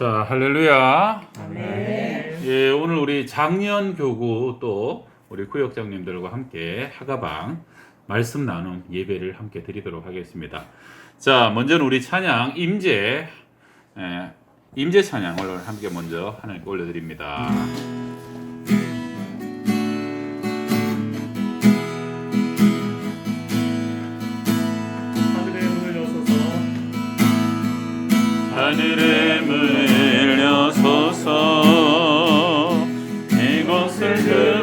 자, 할렐루야. 아멘. 예, 오늘 우리 작년 교구 또 우리 구역장님들과 함께 하가방 말씀 나눔 예배를 함께 드리도록 하겠습니다. 자, 먼저는 우리 찬양 임재 찬양을 함께 먼저 하나님께 올려드립니다. 하늘의 문을 여소서 이곳을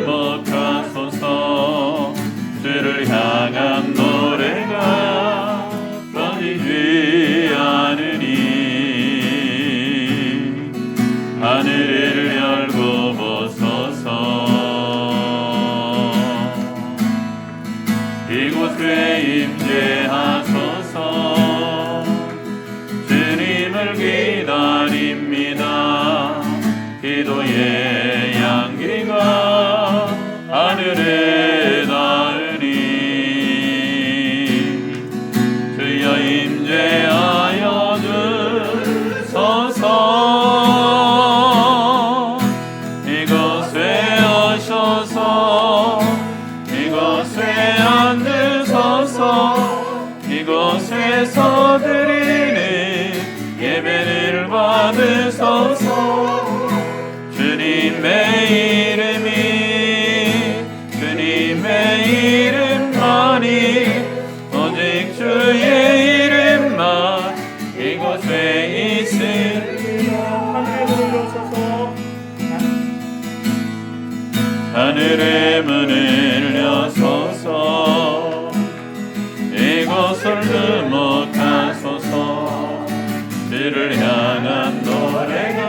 금옥하소서 주를 향한 노래가 꺼지지 않으니 하늘을 열고 보소서 이곳에 임재하소서 기다립니다. 기도의 향기가 하늘에 닿으니 주여 임재하여 주소서 이곳에 오셔서 이곳에 앉으소서 이곳에서 드리는 예배를 받으소서 주님의 이름만이 오직 주의 이름만 이곳에 있으리 하늘의 문을 여소서 이곳을 금옥하소서 주를 향한 노래가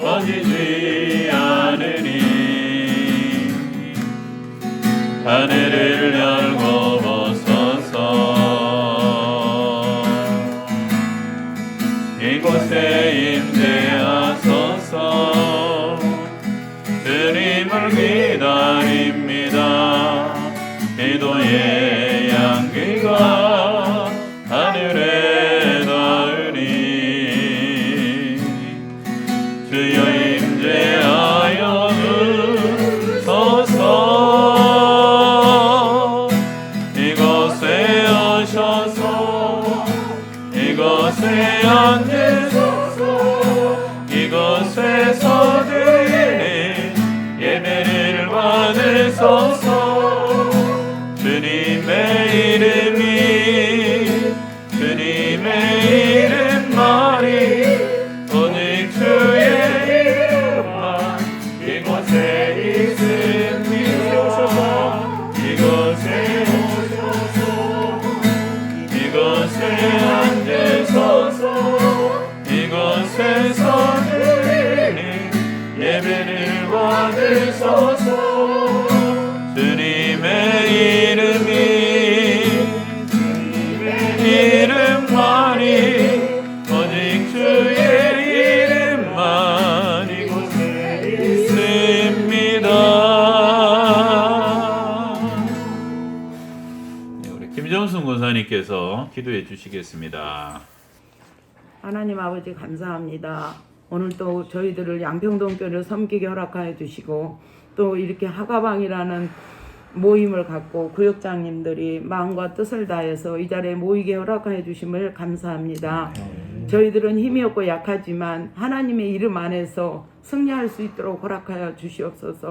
꺼지지 않으니 하늘을 열고 보소서 이곳에 임재하소서 주님을 기다립니다. 기도의 향기가 하늘에 닿으니 주여 임재하여 주소서 이곳에 오셔서 이곳에 앉으소서 이곳에서 드리는 예배를 받으소서 주님의 이름만이 오직 주의 이름만 이곳에 있습니다. 이곳에 오셔서 이곳에 앉으소서 이곳에서 드리는 예배를 받으소서 주님의 이름만이 오직 주의 이름만 이곳에 있습니다. 네, 우리 김정순 권사님께서 기도해 주시겠습니다. 하나님 아버지 감사합니다. 오늘 또 저희들을 양평동교를 섬기게 허락하여 주시고 또 이렇게 하가방이라는 모임을 갖고 구역장님들이 마음과 뜻을 다해서 이 자리에 모이게 허락하여 주심을 감사합니다. 저희들은 힘이 없고 약하지만 하나님의 이름 안에서 승리할 수 있도록 허락하여 주시옵소서.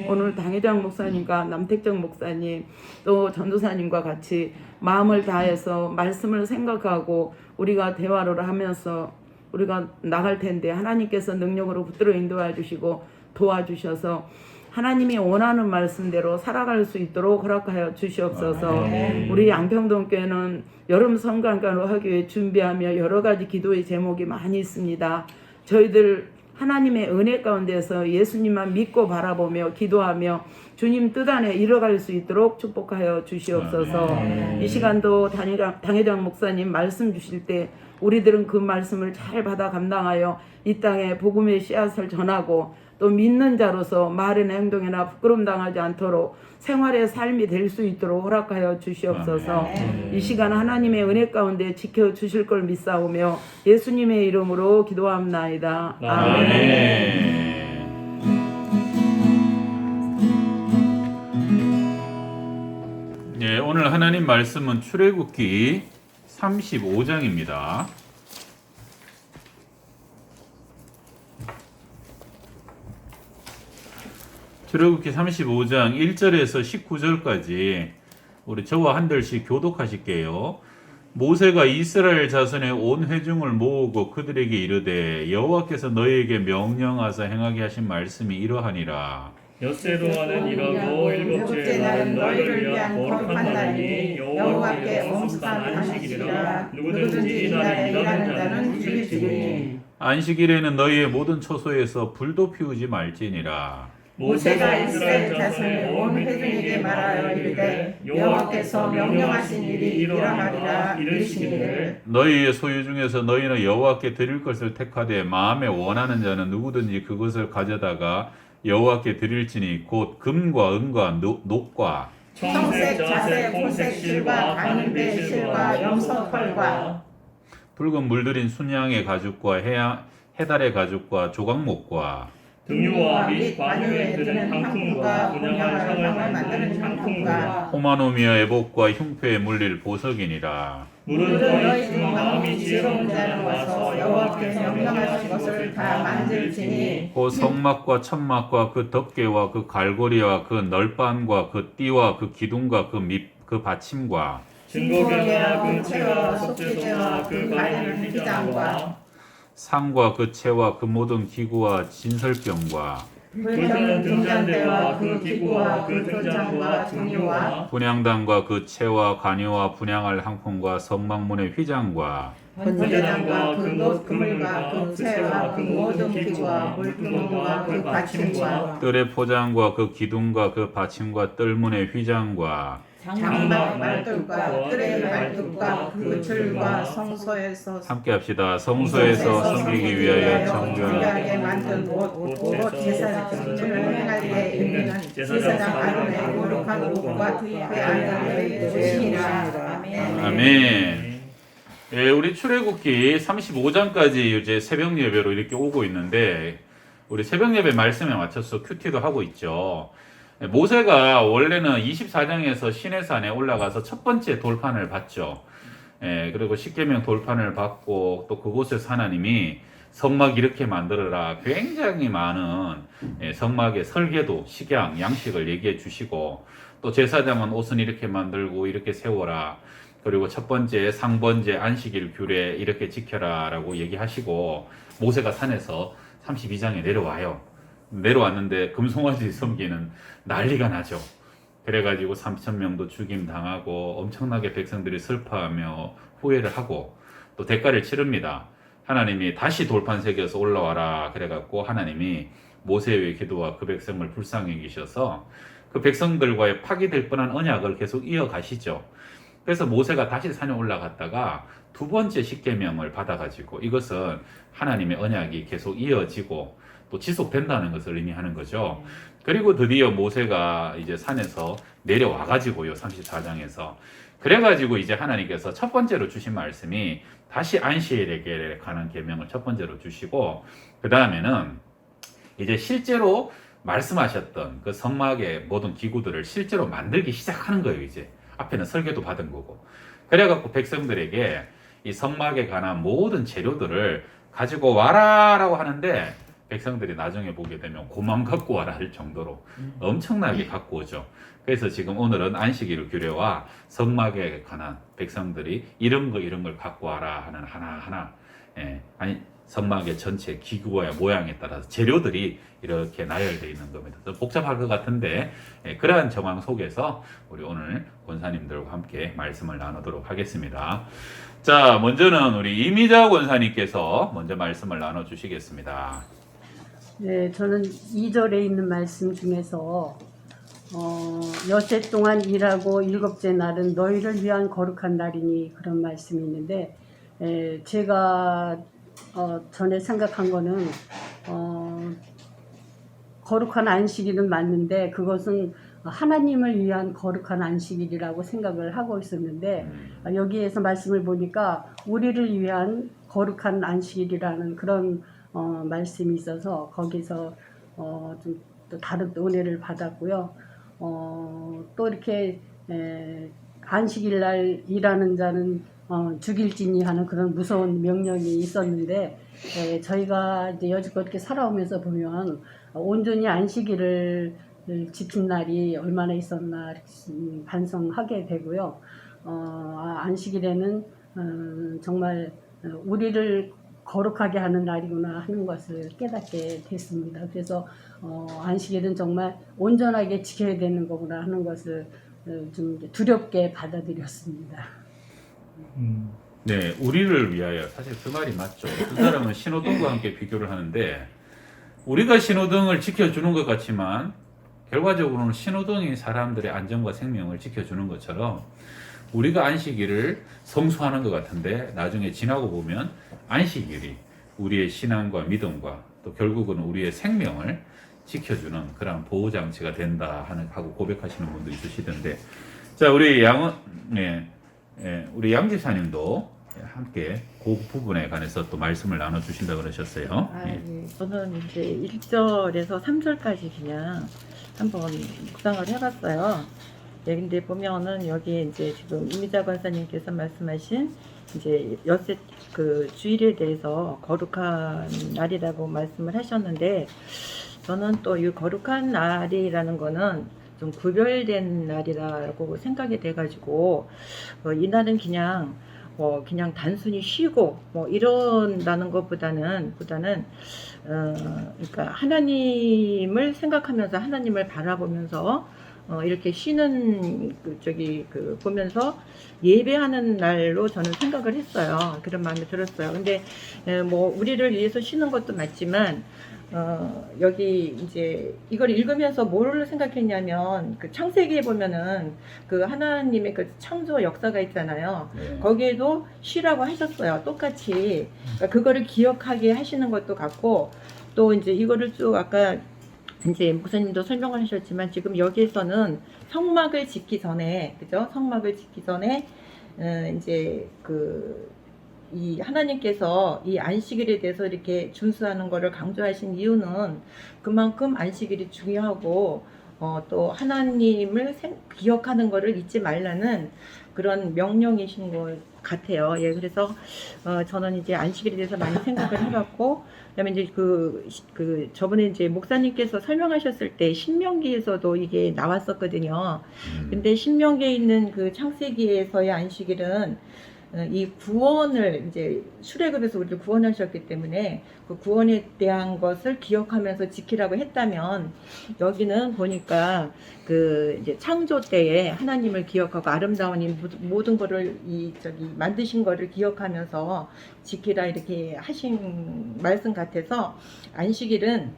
오늘 당회장 목사님과 남택정 목사님 또 전도사님과 같이 마음을 다해서 말씀을 생각하고 우리가 대화를 하면서 우리가 나갈 텐데 하나님께서 능력으로 붙들어 인도해 주시고 도와주셔서 하나님이 원하는 말씀대로 살아갈 수 있도록 허락하여 주시옵소서. 우리 양평동교회는 여름 성관관을 하기 위해 준비하며 여러 가지 기도의 제목이 많이 있습니다. 저희들 하나님의 은혜 가운데서 예수님만 믿고 바라보며 기도하며 주님 뜻 안에 이뤄갈 수 있도록 축복하여 주시옵소서. 이 시간도 당회장 목사님 말씀 주실 때 우리들은 그 말씀을 잘 받아 감당하여 이 땅에 복음의 씨앗을 전하고 또 믿는 자로서 말이나 행동이나 부끄럼 당하지 않도록 생활의 삶이 될 수 있도록 허락하여 주시옵소서. 이 시간 하나님의 은혜 가운데 지켜주실 걸 믿사오며 예수님의 이름으로 기도합나이다. 아멘. 예, 오늘 하나님 말씀은 출애굽기 35장입니다. 출애굽기 35장 1절에서 19절까지 우리 저와 한들씩 교독하실게요. 모세가 이스라엘 자손의 온 회중을 모으고 그들에게 이르되 여호와께서 너희에게 명령하사 행하게 하신 말씀이 이러하니라. 엿새 동안은 이러고 일곱째 날은 너희를 위한 거룩한 날이니 여호와께 엄숙한 안식일이라. 누구든지 이 날에 일하는 자는 죽일지니. 안식일에는 너희의 모든 처소에서 불도 피우지 말지니라. 모세가 이스라엘 자손의 온 회중에게 말하여 이르되 여호와께서 명령하신 일이 일어나리라 이르시기를 너희의 소유 중에서 너희는 여호와께 드릴 것을 택하되 마음에 원하는 자는 누구든지 그것을 가져다가 여호와께 드릴지니 곧 금과 은과 녹과 청색, 자색, 홍색 실과 가는배 실과 염소털과 붉은 물들인 순양의 가죽과 해달의 가죽과 조각목과 등유와 및 관유에 드는 향품과 분향할 향을 만드는 향품과 호마노미와 애복과 흉표에 물릴 보석이니라. 물은 너희 중 마음이 지혜로운 자는 와서 여호와께 명령하신 것을 다 만들지니 그 성막과 천막과 그 덮개와 그 갈고리와 그 널반과 그 띠와 그 기둥과 그 받침과 증거궤와 그 채와 속죄제와 그 가리는 휘장과 상과 그 채와 그 모든 기구와 진설병과 불타는 등잔대와 그 기구와 그 등잔과 등유와 분향단과 그 채와 관유와 분향할 항품과 성막문의 휘장과 번제단과 그 놋 그물과 그 채와 그 모든 기구와 물두멍과 그 받침과 뜰의 포장과 그 기둥과 그 받침과 뜰문의 휘장과 장막 말뚝과 뜰의 말뚝과 그 줄과 성소에서 함께 합시다. 성소에서 섬기기 위하여 정결하게 정결하게 만든 옷 제사장을 행할 때 입는 제사장 아론의 거룩한 옷과 그 안을 주시니라. 아멘. 예, 우리 출애굽기 35장까지 이제 새벽 예배로 이렇게 오고 있는데 우리 새벽 예배 말씀에 맞춰서 큐티도 하고 있죠. 모세가 원래는 24장에서 시내산에 올라가서 첫 번째 돌판을 받죠. 예, 그리고 십계명 돌판을 받고 또 그곳에서 하나님이 성막 이렇게 만들어라. 굉장히 많은 성막의 설계도, 식양, 양식을 얘기해 주시고 또 제사장은 옷은 이렇게 만들고 이렇게 세워라. 그리고 첫 번째 상번제 안식일 규례 이렇게 지켜라 라고 얘기하시고 모세가 산에서 32장에 내려와요. 내려왔는데 금송아지 섬기는 난리가 나죠. 그래가지고 3,000명도 죽임 당하고 엄청나게 백성들이 슬퍼하며 후회를 하고 또 대가를 치릅니다. 하나님이 다시 돌판 새겨서 올라와라 그래갖고 하나님이 모세의 기도와 그 백성을 불쌍히 여기셔서 그 백성들과의 파기될 뻔한 언약을 계속 이어가시죠. 그래서 모세가 다시 산에 올라갔다가 두 번째 십계명을 받아가지고 이것은 하나님의 언약이 계속 이어지고 또 지속된다는 것을 의미하는 거죠. 그리고 드디어 모세가 이제 산에서 내려와가지고요, 34장에서. 그래가지고 이제 하나님께서 첫 번째로 주신 말씀이 다시 안식일에 관한 계명을 첫 번째로 주시고, 그 다음에는 이제 실제로 말씀하셨던 그 성막의 모든 기구들을 실제로 만들기 시작하는 거예요, 이제. 앞에는 설계도 받은 거고. 그래갖고 백성들에게 이 성막에 관한 모든 재료들을 가지고 와라라고 하는데, 백성들이 나중에 보게 되면 고만 갖고 와라 할 정도로 엄청나게 갖고 오죠. 그래서 지금 오늘은 안식일 규례와 성막에 관한 백성들이 이런 걸 갖고 와라 하는 하나하나 아니 성막의 전체 기구와 모양에 따라서 재료들이 이렇게 나열되어 있는 겁니다. 좀 복잡할 것 같은데 그러한 정황 속에서 우리 오늘 권사님들과 함께 말씀을 나누도록 하겠습니다. 자, 먼저는 우리 이미자 권사님께서 먼저 말씀을 나눠주시겠습니다. 네, 저는 2절에 있는 말씀 중에서 엿새 동안 일하고 일곱째 날은 너희를 위한 거룩한 날이니 그런 말씀이 있는데 제가 전에 생각한 거는 거룩한 안식일은 맞는데 그것은 하나님을 위한 거룩한 안식일이라고 생각을 하고 있었는데 여기에서 말씀을 보니까 우리를 위한 거룩한 안식일이라는 그런 말씀이 있어서 거기서 좀 또 다른 은혜를 받았고요. 또 이렇게 안식일 날 일하는 자는 죽일지니 하는 그런 무서운 명령이 있었는데 저희가 이제 여지껏 이렇게 살아오면서 보면 온전히 안식일을 지킨 날이 얼마나 있었나 반성하게 되고요. 안식일에는 정말 우리를 거룩하게 하는 날이구나 하는 것을 깨닫게 됐습니다. 그래서 안식일은 정말 온전하게 지켜야 되는 거구나 하는 것을 좀 두렵게 받아들였습니다. 네, 우리를 위하여. 사실 그 말이 맞죠. 그 사람은 신호등과 함께 비교를 하는데 우리가 신호등을 지켜주는 것 같지만 결과적으로는 신호등이 사람들의 안전과 생명을 지켜주는 것처럼 우리가 안식일을 성수하는 것 같은데 나중에 지나고 보면 안식일이 우리의 신앙과 믿음과 또 결국은 우리의 생명을 지켜주는 그런 보호장치가 된다 하고 고백하시는 분도 있으시던데, 자, 우리 우리 양 집사님도 함께 그 부분에 관해서 또 말씀을 나눠주신다 그러셨어요. 예. 저는 이제 1절에서 3절까지 그냥 한번 묵상을 해봤어요. 예, 근데 보면은 여기 이제 지금 이미자 권사님께서 말씀하신 이제 엿새 그 주일에 대해서 거룩한 날이라고 말씀을 하셨는데, 저는 또 이 거룩한 날이라는 거는 좀 구별된 날이라고 생각이 돼가지고 이 날은 그냥 그냥 단순히 쉬고 이런다는 것보다는 그러니까 하나님을 생각하면서 하나님을 바라보면서 이렇게 쉬는 보면서 예배하는 날로 저는 생각을 했어요. 그런 마음이 들었어요. 근데 우리를 위해서 쉬는 것도 맞지만 여기 이제 이걸 읽으면서 뭐를 생각했냐면 그 창세기에 보면은 그 하나님의 그 창조 역사가 있잖아요. 네. 거기에도 쉬라고 하셨어요. 똑같이. 그러니까 그거를 기억하게 하시는 것도 같고, 또 이제 이거를 쭉 아까 이제 목사님도 설명을 하셨지만 지금 여기에서는 성막을 짓기 전에, 그죠? 성막을 짓기 전에 이제 이 하나님께서 이 안식일에 대해서 이렇게 준수하는 것을 강조하신 이유는 그만큼 안식일이 중요하고 또 하나님을 기억하는 것을 잊지 말라는 그런 명령이신 것 같아요. 예, 그래서 저는 이제 안식일에 대해서 많이 생각을 해봤고, 그다음에 이제 저번에 이제 목사님께서 설명하셨을 때 신명기에서도 이게 나왔었거든요. 근데 신명기에 있는 그 창세기에서의 안식일은 이 구원을 이제 출애굽에서 우리를 구원하셨기 때문에 그 구원에 대한 것을 기억하면서 지키라고 했다면, 여기는 보니까 이제 창조 때에 하나님을 기억하고 아름다운 이 모든 거를 만드신 거를 기억하면서 지키라 이렇게 하신 말씀 같아서, 안식일은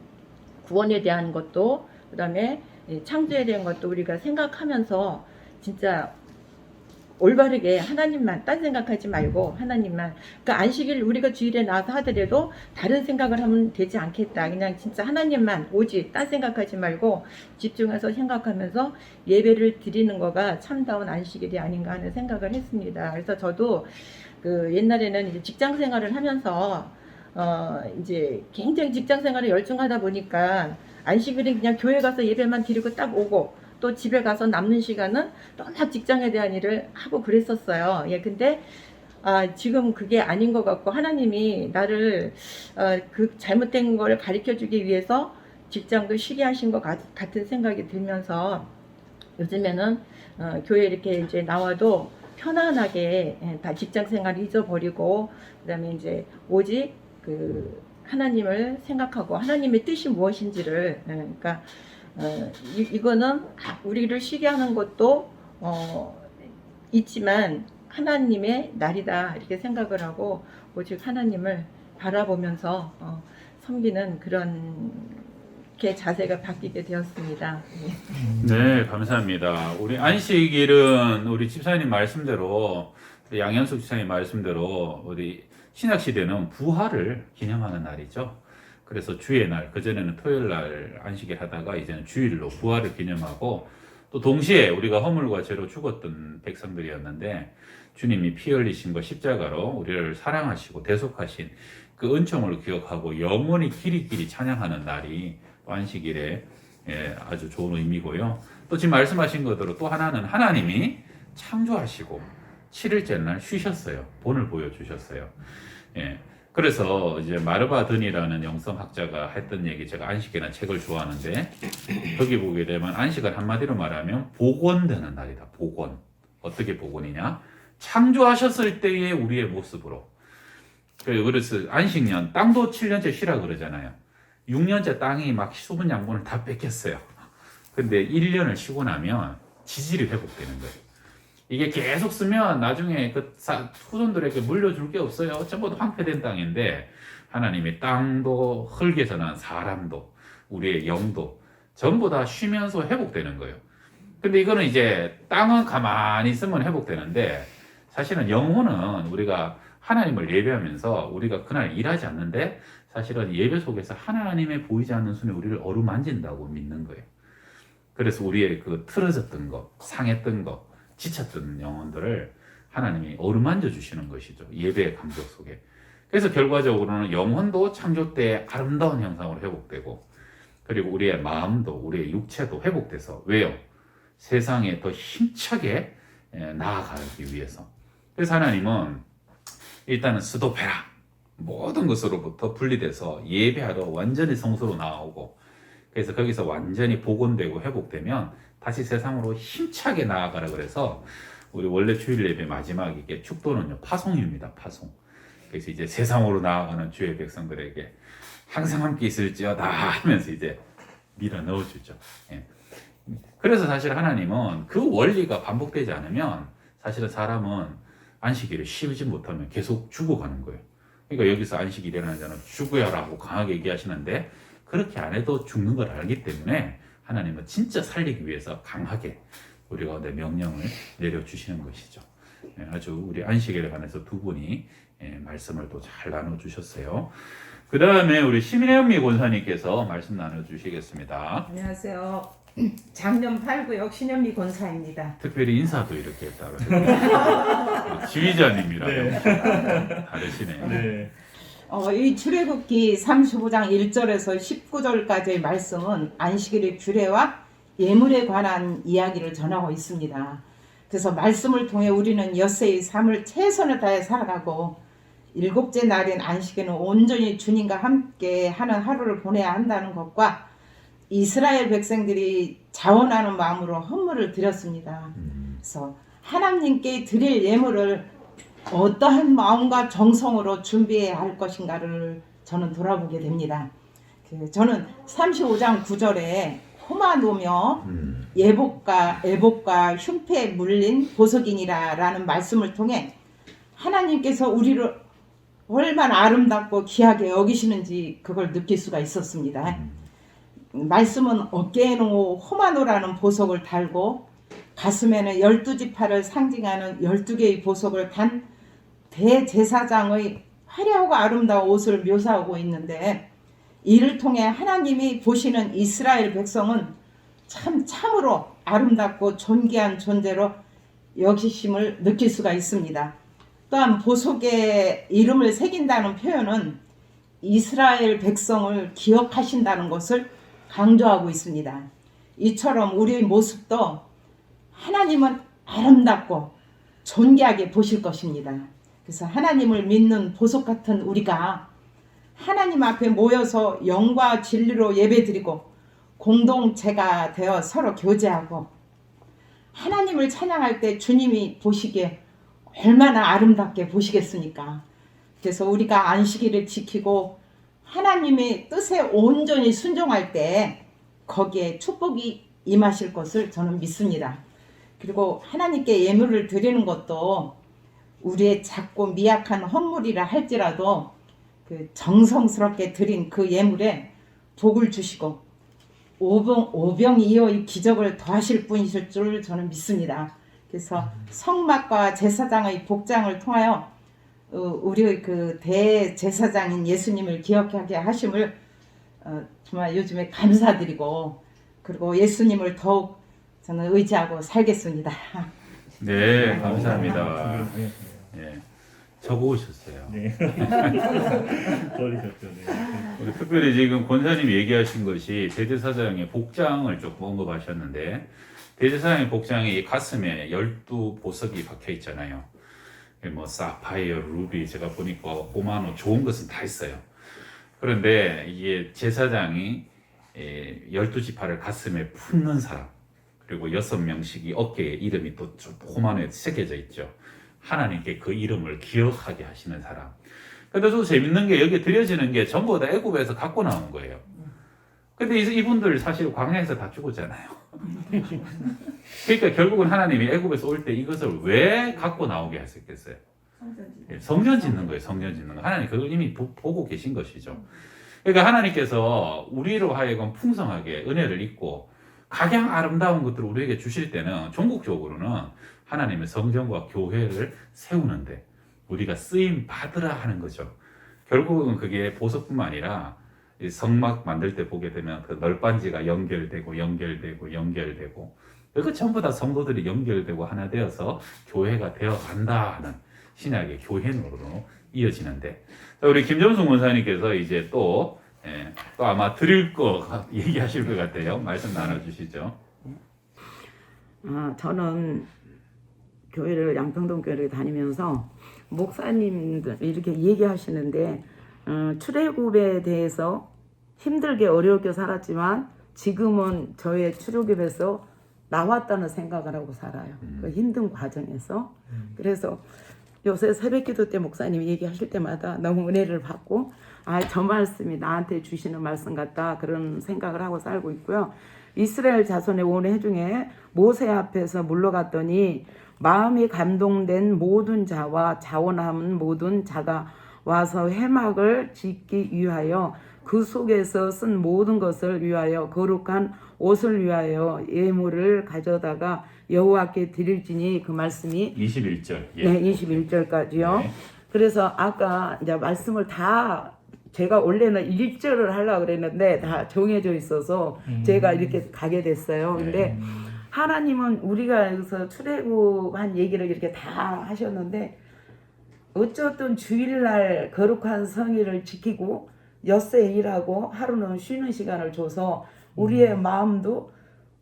구원에 대한 것도 그다음에 창조에 대한 것도 우리가 생각하면서 진짜 올바르게 하나님만, 딴 생각하지 말고 하나님만, 그러니까 안식일 우리가 주일에 나와서 하더라도 다른 생각을 하면 되지 않겠다. 그냥 진짜 하나님만 오직 딴 생각하지 말고 집중해서 생각하면서 예배를 드리는 거가 참다운 안식일이 아닌가 하는 생각을 했습니다. 그래서 저도 옛날에는 이제 직장 생활을 하면서 이제 굉장히 직장 생활에 열중하다 보니까 안식일은 그냥 교회 가서 예배만 드리고 딱 오고, 또 집에 가서 남는 시간은 워낙 직장에 대한 일을 하고 그랬었어요. 예, 근데 지금 그게 아닌 것 같고, 하나님이 나를 그 잘못된 걸 가르쳐 주기 위해서 직장도 쉬게 하신 것 같은 생각이 들면서 요즘에는 교회 이렇게 이제 나와도 편안하게 다 직장 생활을 잊어버리고, 그다음에 이제 오직 하나님을 생각하고 하나님의 뜻이 무엇인지를, 그러니까 이거는 우리를 쉬게 하는 것도 있지만 하나님의 날이다 이렇게 생각을 하고 오직 하나님을 바라보면서 섬기는 그런 게 자세가 바뀌게 되었습니다. 네, 감사합니다. 우리 안식일은 우리 집사님 말씀대로 양현숙 지사님 말씀대로 우리 신약 시대는 부활을 기념하는 날이죠. 그래서 주의 날, 그전에는 토요일 날 안식일 하다가 이제는 주일로 부활을 기념하고, 또 동시에 우리가 허물과 죄로 죽었던 백성들이었는데 주님이 피 흘리신 것 십자가로 우리를 사랑하시고 대속하신 그 은총을 기억하고 영원히 길이 찬양하는 날이 안식일에 아주 좋은 의미고요. 또 지금 말씀하신 것대로 또 하나는 하나님이 창조하시고 7일째 날 쉬셨어요. 본을 보여주셨어요. 그래서 이제 마르바 든이라는 영성학자가 했던 얘기, 제가 안식이라는 책을 좋아하는데 거기 보게 되면 안식을 한마디로 말하면 복원되는 날이다. 복원. 어떻게 복원이냐? 창조하셨을 때의 우리의 모습으로. 그래서 안식년, 땅도 7년째 쉬라 그러잖아요. 6년째 땅이 막 수분 양분을 다 뺏겼어요. 근데 1년을 쉬고 나면 지질이 회복되는 거예요. 이게 계속 쓰면 나중에 그 후손들에게 물려줄 게 없어요. 전부 다 황폐된 땅인데 하나님이 땅도 흙에서 난 사람도 우리의 영도 전부 다 쉬면서 회복되는 거예요. 근데 이거는 이제 땅은 가만히 있으면 회복되는데 사실은 영혼은 우리가 하나님을 예배하면서 우리가 그날 일하지 않는데 사실은 예배 속에서 하나님의 보이지 않는 손이 우리를 어루만진다고 믿는 거예요. 그래서 우리의 그 틀어졌던 거, 상했던 거, 지쳤던 영혼들을 하나님이 어루만져 주시는 것이죠. 예배의 감격 속에. 그래서 결과적으로는 영혼도 창조 때 아름다운 형상으로 회복되고, 그리고 우리의 마음도 우리의 육체도 회복돼서, 왜요? 세상에 더 힘차게 나아가기 위해서. 그래서 하나님은 일단은 스도페라, 모든 것으로부터 분리돼서 예배하러 완전히 성소로 나오고, 그래서 거기서 완전히 복원되고 회복되면 다시 세상으로 힘차게 나아가라 그래서 우리 원래 주일 예배 마지막 이게 축도는요 파송입니다. 파송. 그래서 이제 세상으로 나아가는 주의 백성들에게 항상 함께 있을지어다 하면서 이제 밀어 넣어주죠. 그래서 사실 하나님은 그 원리가 반복되지 않으면 사실은 사람은 안식일을 쉬지 못하면 계속 죽어가는 거예요. 그러니까 여기서 안식일이라는 자는 죽어야라고 강하게 얘기하시는데 그렇게 안 해도 죽는 걸 알기 때문에 하나님은 진짜 살리기 위해서 강하게 우리 가운데 명령을 내려주시는 것이죠. 아주 우리 안식일에 관해서 두 분이 말씀을 또 잘 나눠주셨어요. 그 다음에 우리 심혜연미 권사님께서 말씀 나눠주시겠습니다. 안녕하세요. 작년 8구역 신현미 권사입니다. 특별히 인사도 이렇게 따로 지휘자님이랑 네. 다르시네요. 네. 이 출애굽기 35장 1절에서 19절까지의 말씀은 안식일의 규례와 예물에 관한 이야기를 전하고 있습니다. 그래서 말씀을 통해 우리는 엿새의 삶을 최선을 다해 살아가고 일곱째 날인 안식에는 온전히 주님과 함께 하는 하루를 보내야 한다는 것과 이스라엘 백성들이 자원하는 마음으로 헌물을 드렸습니다. 그래서 하나님께 드릴 예물을 어떠한 마음과 정성으로 준비해야 할 것인가를 저는 돌아보게 됩니다. 저는 35장 9절에 호마노며 애복과 흉패에 물린 보석이니라라는 말씀을 통해 하나님께서 우리를 얼마나 아름답고 귀하게 여기시는지 그걸 느낄 수가 있었습니다. 말씀은 어깨에는 호마노라는 보석을 달고 가슴에는 12지파를 상징하는 12개의 보석을 단 대제사장의 화려하고 아름다운 옷을 묘사하고 있는데 이를 통해 하나님이 보시는 이스라엘 백성은 참으로 아름답고 존귀한 존재로 여기심을 느낄 수가 있습니다. 또한 보석에 이름을 새긴다는 표현은 이스라엘 백성을 기억하신다는 것을 강조하고 있습니다. 이처럼 우리의 모습도 하나님은 아름답고 존귀하게 보실 것입니다. 그래서 하나님을 믿는 보석 같은 우리가 하나님 앞에 모여서 영과 진리로 예배드리고 공동체가 되어 서로 교제하고 하나님을 찬양할 때 주님이 보시기에 얼마나 아름답게 보시겠습니까? 그래서 우리가 안식일을 지키고 하나님의 뜻에 온전히 순종할 때 거기에 축복이 임하실 것을 저는 믿습니다. 그리고 하나님께 예물을 드리는 것도 우리의 작고 미약한 헌물이라 할지라도 그 정성스럽게 드린 그 예물에 복을 주시고 오병이어의 기적을 더하실 분이실 줄 저는 믿습니다. 그래서 성막과 제사장의 복장을 통하여 우리 그 대제사장인 예수님을 기억하게 하심을 정말 요즘에 감사드리고 그리고 예수님을 더욱 저는 의지하고 살겠습니다. 네, 감사합니다. 예, 적어 오셨어요. 네. 버리셨죠. 네. 우리 특별히 지금 권사님이 얘기하신 것이 대제사장의 복장을 조금 언급하셨는데, 대제사장의 복장이 이 가슴에 12보석이 박혀 있잖아요. 뭐 사파이어, 루비, 제가 보니까 고마노 좋은 것은 다 있어요. 그런데 이게 제사장이 12지파를 가슴에 품는 사람, 그리고 6명씩이 어깨에 이름이 또 고마노에 새겨져 있죠. 하나님께 그 이름을 기억하게 하시는 사람. 근데 또 재밌는 게 여기 드려지는 게 전부 다 애굽에서 갖고 나온 거예요. 근데 이분들 사실 광야에서 다 죽었잖아요. 그러니까 결국은 하나님이 애굽에서 올 때 이것을 왜 갖고 나오게 하셨겠어요? 성전 짓는 거예요. 성전 짓는 거. 하나님 그걸 이미 보고 계신 것이죠. 그러니까 하나님께서 우리로 하여금 풍성하게 은혜를 입고 가장 아름다운 것들을 우리에게 주실 때는 종국적으로는 하나님의 성전과 교회를 세우는데 우리가 쓰임 받으라 하는 거죠. 결국은 그게 보석뿐만 아니라 성막 만들 때 보게 되면 그 널빤지가 연결되고 그거 전부 다 성도들이 연결되고 하나 되어서 교회가 되어 간다 하는 신약의 교회론으로 이어지는데, 우리 김정숙 원사님께서 이제 또 아마 드릴 거 얘기하실 것 같아요. 말씀 나눠주시죠. 저는 교회를 양평동 교회를 다니면서 목사님들 이렇게 얘기하시는데 출애굽에 대해서 힘들게 어렵게 살았지만 지금은 저의 출애굽에서 나왔다는 생각을 하고 살아요. 그 힘든 과정에서. 그래서 요새 새벽기도 때 목사님이 얘기하실 때마다 너무 은혜를 받고 저 말씀이 나한테 주시는 말씀 같다 그런 생각을 하고 살고 있고요. 이스라엘 자손의 온 회중에 모세 앞에서 물러갔더니 마음이 감동된 모든 자와 자원하는 모든 자가 와서 회막을 짓기 위하여 그 속에서 쓴 모든 것을 위하여 거룩한 옷을 위하여 예물을 가져다가 여호와께 드릴지니, 그 말씀이 21절. 네, 21절까지요. 네. 그래서 아까 이제 말씀을 다 제가 원래는 1절을 하려고 그랬는데 다 정해져 있어서 제가 이렇게 가게 됐어요. 근데 하나님은 우리가 여기서 출애굽한 얘기를 이렇게 다 하셨는데 어쨌든 주일날 거룩한 성일을 지키고 엿새 일하고 하루는 쉬는 시간을 줘서 우리의 마음도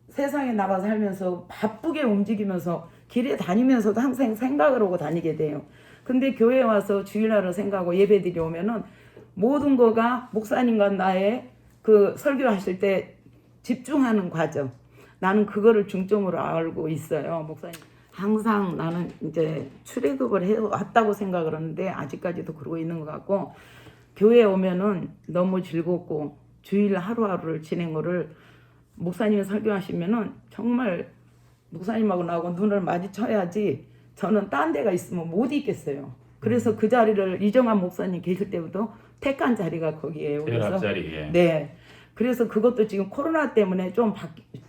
세상에 나가 살면서 바쁘게 움직이면서 길에 다니면서도 항상 생각을 하고 다니게 돼요. 근데 교회에 와서 주일날을 생각하고 예배드리 오면은 모든 거가 목사님과 나의 그 설교하실 때 집중하는 과정. 나는 그거를 중점으로 알고 있어요. 목사님. 항상 나는 이제 출애굽을 해왔다고 생각을 하는데 아직까지도 그러고 있는 것 같고, 교회에 오면은 너무 즐겁고 주일 하루하루를 지낸 거를 목사님이 설교하시면은 정말 목사님하고 나하고 눈을 마주쳐야지 저는 딴 데가 있으면 못 있겠어요. 그래서 그 자리를 이정환 목사님 계실 때부터 택한 자리가 거기에요. 제일 앞자리에. 네. 그래서 그것도 지금 코로나 때문에 좀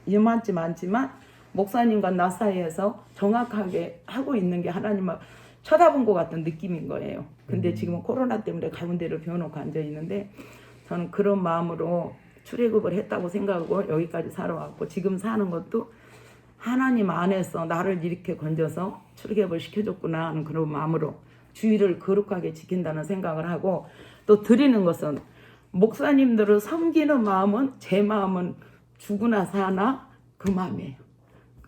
이만치 많지만 목사님과 나 사이에서 정확하게 하고 있는 게 하나님을 쳐다본 것 같은 느낌인 거예요. 근데 지금은 코로나 때문에 가운데를 비워놓고 앉아 있는데 저는 그런 마음으로 출애굽을 했다고 생각하고 여기까지 살아왔고 지금 사는 것도 하나님 안에서 나를 이렇게 건져서 출애굽을 시켜줬구나 하는 그런 마음으로 주의를 거룩하게 지킨다는 생각을 하고, 또 드리는 것은 목사님들을 섬기는 마음은 제 마음은 죽으나 사나 그 마음이에요.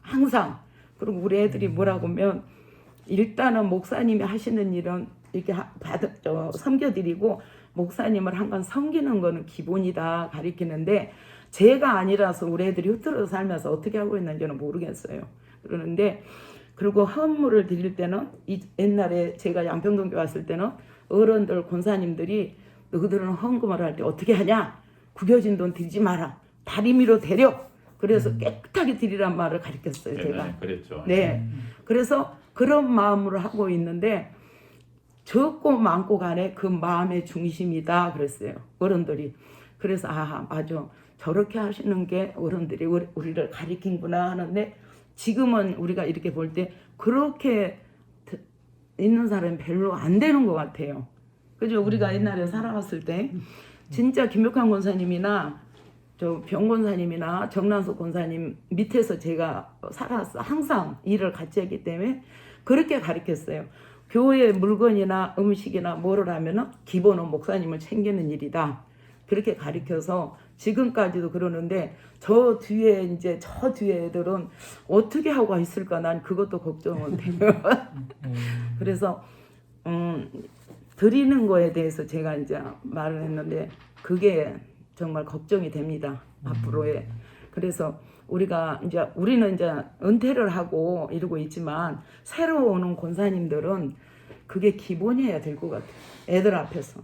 항상. 그리고 우리 애들이 뭐라고 하면 일단은 목사님이 하시는 일은 이렇게 섬겨드리고 목사님을 한번 섬기는 거는 기본이다 가리키는데 제가 아니라서 우리 애들이 흐트러져 살면서 어떻게 하고 있는지는 모르겠어요. 그러는데 그리고 헌물을 드릴 때는 옛날에 제가 양평동교 왔을 때는 어른들 권사님들이 너희들은 헌금을 할 때 어떻게 하냐? 구겨진 돈 드리지 마라. 다리미로 데려. 그래서 깨끗하게 드리란 말을 가르쳤어요. 제가. 네, 그랬죠. 네. 그래서 그런 마음으로 하고 있는데 적고 많고 간에 그 마음의 중심이다 그랬어요. 어른들이. 그래서 맞아. 저렇게 하시는 게 어른들이 우리를 가리킨구나 하는데 지금은 우리가 이렇게 볼 때 그렇게 있는 사람이 별로 안 되는 것 같아요. 그죠? 우리가 옛날에 살아갔을 때 진짜 김백환 권사님이나 저 병 권사님이나 정란석 권사님 밑에서 제가 살았어. 항상 일을 같이 했기 때문에 그렇게 가르쳤어요. 교회 물건이나 음식이나 뭐를 하면은 기본은 목사님을 챙기는 일이다. 그렇게 가르쳐서 지금까지도 그러는데 저 뒤에 애들은 어떻게 하고 있을까 난 그것도 걱정은 돼요. 그래서 드리는 거에 대해서 제가 이제 말을 했는데 그게 정말 걱정이 됩니다. 앞으로의. 그래서 우리는 이제 은퇴를 하고 이러고 있지만 새로 오는 권사님들은 그게 기본이어야 될 것 같아요. 애들 앞에서.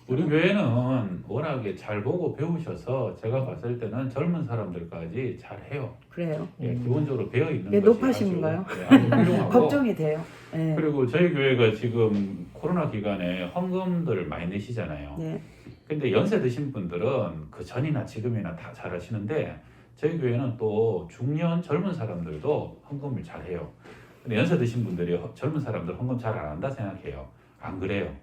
우리 교회는 워낙에 잘 보고 배우셔서 제가 봤을 때는 젊은 사람들까지 잘해요. 그래요. 예, 기본적으로 배어 있는 이게 것이 높아신가요? 아주 훌륭하고 걱정이 돼요. 네. 그리고 저희 교회가 지금 코로나 기간에 헌금들을 많이 내시잖아요. 네. 근데 연세 드신 분들은 그 전이나 지금이나 다 잘하시는데 저희 교회는 또 중년 젊은 사람들도 헌금을 잘해요. 근데 연세 드신 분들이 젊은 사람들 헌금 잘 안 한다 생각해요. 안 그래요.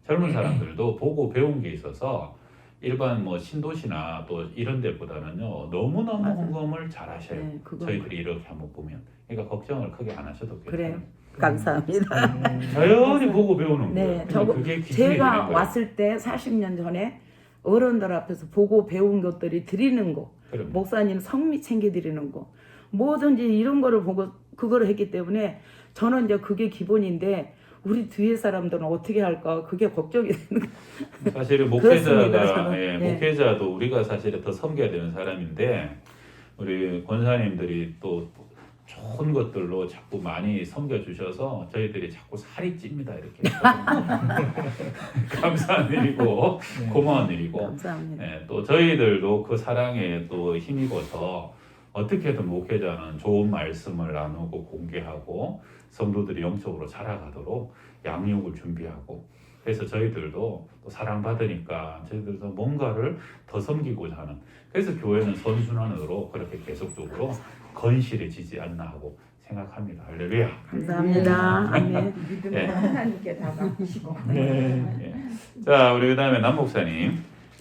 젊은 사람들도 보고 배운 게 있어서 일반 뭐 신도시나 또 이런 데보다는요 너무너무 맞아요. 헌금을 잘 하셔요. 네, 그거 저희들이 이렇게 한번 보면 그러니까 걱정을 크게 안 하셔도 그래요. 괜찮아요. 감사합니다. 자연히 보고 배우는 네, 거예요. 저거 그게 기준이 되는 제가 거예요. 왔을 때 40년 전에 어른들 앞에서 보고 배운 것들이 드리는 거, 그럼요. 목사님 성미 챙겨드리는 거, 뭐든지 이런 거를 보고 그거를 했기 때문에 저는 이제 그게 기본인데 우리 뒤에 사람들은 어떻게 할까 그게 걱정이 되는 거예요. 사실은 그렇습니다, 목회자가 저는. 예, 네. 목회자도 우리가 사실은 더 섬겨야 되는 사람인데 우리 권사님들이 또 좋은 것들로 자꾸 많이 섬겨주셔서 저희들이 자꾸 살이 찝니다 이렇게 감사한 일이고 고마운 일이고 감사합니다. 예, 또 저희들도 그 사랑에 또 힘입어서 어떻게든 목회자는 좋은 말씀을 나누고 공개하고 성도들이 영적으로 자라가도록 양육을 준비하고 그래서 저희들도 또 사랑받으니까 저희들도 뭔가를 더 섬기고자 하는 그래서 교회는 선순환으로 그렇게 계속적으로 건실해지지 않나 하고 생각합니다. 할렐루야. 감사합니다. 아멘. 예. 하나님께 다 맡기시고. 예. 자 우리 그다음에 남 목사님.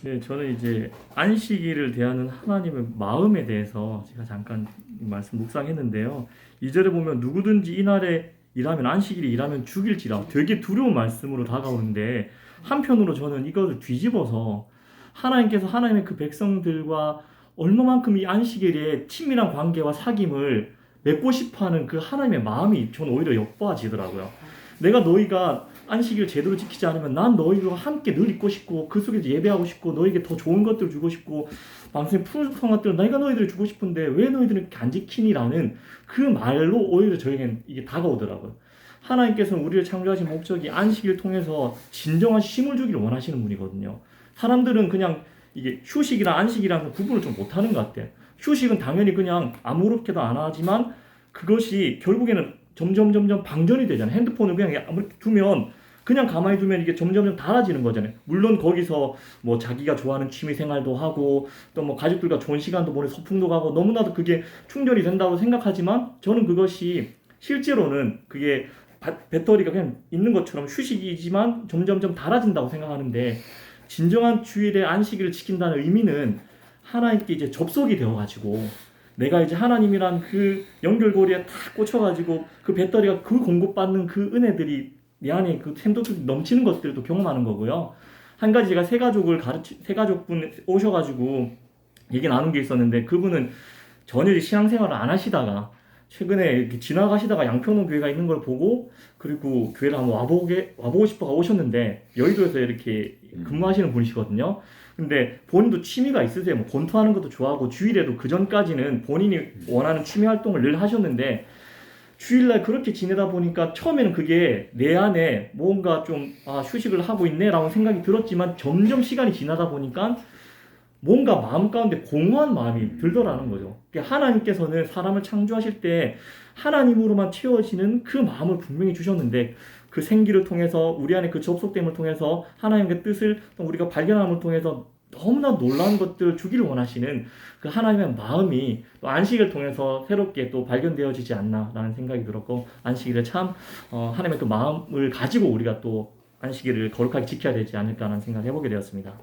네, 저는 이제 안식일을 대하는 하나님의 마음에 대해서 제가 잠깐 말씀 묵상했는데요. 2절에 보면 누구든지 이날에 일하면 안식일에 일하면 죽일지라 되게 두려운 말씀으로 다가오는데 한편으로 저는 이것을 뒤집어서 하나님께서 하나님의 그 백성들과 얼마만큼 이 안식일에 친밀한 관계와 사귐을 맺고 싶어하는 그 하나님의 마음이 저는 오히려 엿보아지더라고요. 내가 너희가 안식일을 제대로 지키지 않으면 난 너희와 함께 늘 있고 싶고 그 속에서 예배하고 싶고 너희에게 더 좋은 것들을 주고 싶고 방송의 푸른 것들을 내가 너희들을 주고 싶은데 왜 너희들은 이렇게 안 지키니라는 그 말로 오히려 저에겐 이게 다가오더라고요. 하나님께서는 우리를 창조하신 목적이 안식일을 통해서 진정한 쉼을 주기를 원하시는 분이거든요. 사람들은 그냥 이게 휴식이랑 안식이랑 구분을 좀 못하는 것 같아요. 휴식은 당연히 그냥 아무렇게도 안 하지만 그것이 결국에는 점점 방전이 되잖아요. 핸드폰을 그냥 아무렇게 두면 그냥 가만히 두면 이게 점점 닳아지는 거잖아요. 물론 거기서 뭐 자기가 좋아하는 취미 생활도 하고 또 뭐 가족들과 좋은 시간도 보내 소풍도 가고 너무나도 그게 충전이 된다고 생각하지만 저는 그것이 실제로는 그게 배터리가 그냥 있는 것처럼 휴식이지만 점점 닳아진다고 생각하는데 진정한 주일의 안식일을 지킨다는 의미는 하나님께 이제 접속이 되어가지고 내가 이제 하나님이란 그 연결고리에 탁 꽂혀가지고 그 배터리가 그 공급받는 그 은혜들이 내 안에 그 샘솟듯이 넘치는 것들도 경험하는 거고요. 한 가지 제가 세 가족분 오셔가지고 얘기 나눈 게 있었는데 그분은 전혀 신앙생활을 안 하시다가 최근에 이렇게 지나가시다가 양평동 교회가 있는 걸 보고 그리고 교회를 한번 와보고 싶어가 오셨는데 여의도에서 이렇게 근무하시는 분이시거든요. 근데 본인도 취미가 있으세요. 뭐 권투하는 것도 좋아하고 주일에도 그 전까지는 본인이 원하는 취미 활동을 늘 하셨는데 주일날 그렇게 지내다 보니까 처음에는 그게 내 안에 뭔가 좀 휴식을 하고 있네라고 생각이 들었지만 점점 시간이 지나다 보니까 뭔가 마음 가운데 공허한 마음이 들더라는 거죠. 그러니까 하나님께서는 사람을 창조하실 때 하나님으로만 채워지는 그 마음을 분명히 주셨는데 그 생기를 통해서 우리 안에 그 접속됨을 통해서 하나님의 뜻을 우리가 발견함을 통해서 너무나 놀라운 것들 주기를 원하시는 그 하나님의 마음이 또 안식을 통해서 새롭게 또 발견되어지지 않나라는 생각이 들었고, 안식일에 참 하나님의 또 마음을 가지고 우리가 또 안식일을 거룩하게 지켜야 되지 않을까라는 생각을 해보게 되었습니다.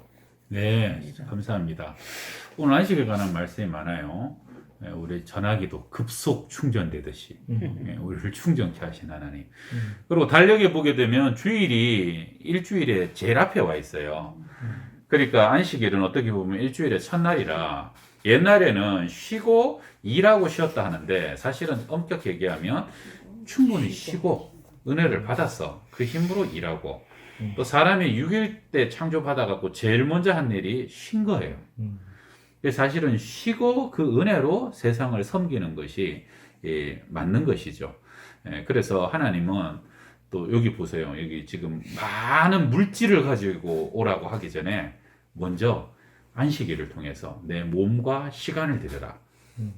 네, 감사합니다. 오늘 안식에 관한 말씀이 많아요. 우리 전화기도 급속 충전되듯이 우리를 충전케 하신 하나님. 그리고 달력에 보게 되면 주일이 일주일에 제일 앞에 와 있어요. 그러니까 안식일은 어떻게 보면 일주일의 첫날이라, 옛날에는 쉬고 일하고 쉬었다 하는데 사실은 엄격히 얘기하면 충분히 쉬고 은혜를 받았어. 그 힘으로 일하고, 또 사람이 6일 때 창조받아갖고 제일 먼저 한 일이 쉰 거예요. 사실은 쉬고 그 은혜로 세상을 섬기는 것이 맞는 것이죠. 그래서 하나님은 또 여기 보세요. 여기 지금 많은 물질을 가지고 오라고 하기 전에 먼저 안식일을 통해서 내 몸과 시간을 드려라.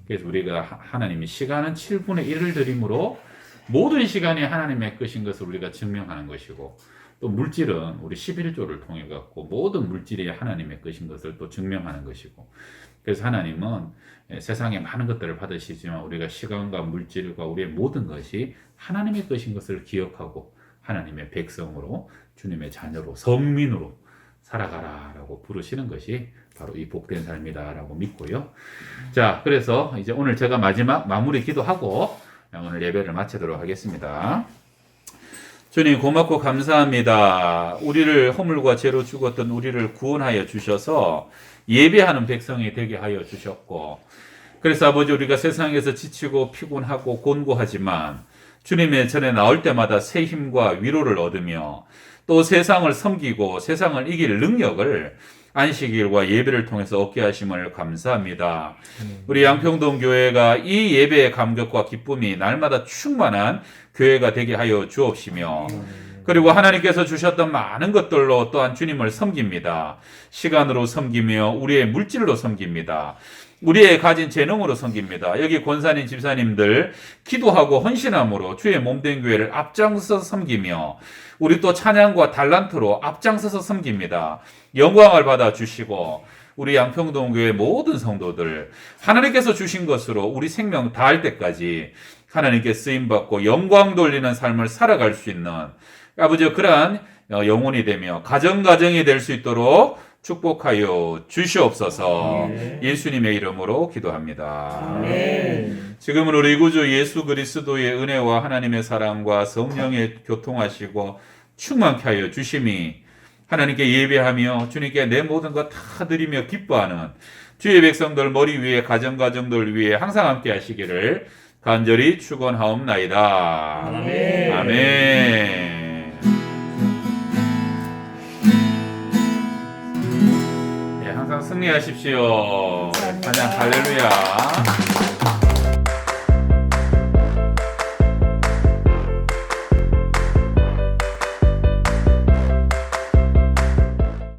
그래서 우리가 하나님이 시간은 7분의 1을 드림으로 모든 시간이 하나님의 것인 것을 우리가 증명하는 것이고, 또 물질은 우리 11조를 통해 갖고 모든 물질이 하나님의 것인 것을 또 증명하는 것이고, 그래서 하나님은 세상에 많은 것들을 받으시지만 우리가 시간과 물질과 우리의 모든 것이 하나님의 것인 것을 기억하고 하나님의 백성으로, 주님의 자녀로, 성민으로 살아가라라고 부르시는 것이 바로 이 복된 삶이다라고 믿고요. 자, 그래서 이제 오늘 제가 마지막 마무리 기도하고 오늘 예배를 마치도록 하겠습니다. 주님 고맙고 감사합니다. 우리를 허물과 죄로 죽었던 우리를 구원하여 주셔서 예배하는 백성이 되게 하여 주셨고, 그래서 아버지 우리가 세상에서 지치고 피곤하고 곤고하지만 주님의 전에 나올 때마다 새 힘과 위로를 얻으며 또 세상을 섬기고 세상을 이길 능력을 안식일과 예배를 통해서 얻게 하심을 감사합니다. 우리 양평동 교회가 이 예배의 감격과 기쁨이 날마다 충만한 교회가 되게 하여 주옵시며, 그리고 하나님께서 주셨던 많은 것들로 또한 주님을 섬깁니다. 시간으로 섬기며 우리의 물질로 섬깁니다. 우리의 가진 재능으로 섬깁니다. 여기 권사님, 집사님들 기도하고 헌신함으로 주의 몸된 교회를 앞장서서 섬기며 우리 또 찬양과 달란트로 앞장서서 섬깁니다. 영광을 받아 주시고 우리 양평동 교회 모든 성도들 하나님께서 주신 것으로 우리 생명 다할 때까지 하나님께 쓰임받고 영광 돌리는 삶을 살아갈 수 있는 아버지 그러한 영혼이 되며 가정이 될 수 있도록 축복하여 주시옵소서. 예수님의 이름으로 기도합니다. 지금은 우리 구주 예수 그리스도의 은혜와 하나님의 사랑과 성령의 교통하시고 충만케 하여 주심이 하나님께 예배하며 주님께 내 모든 것 다 드리며 기뻐하는 주의 백성들 머리 위에 가정들 위에 항상 함께 하시기를 간절히 축원하옵나이다. 아멘. 아멘. 항상 승리하십시오. 찬양 할렐루야.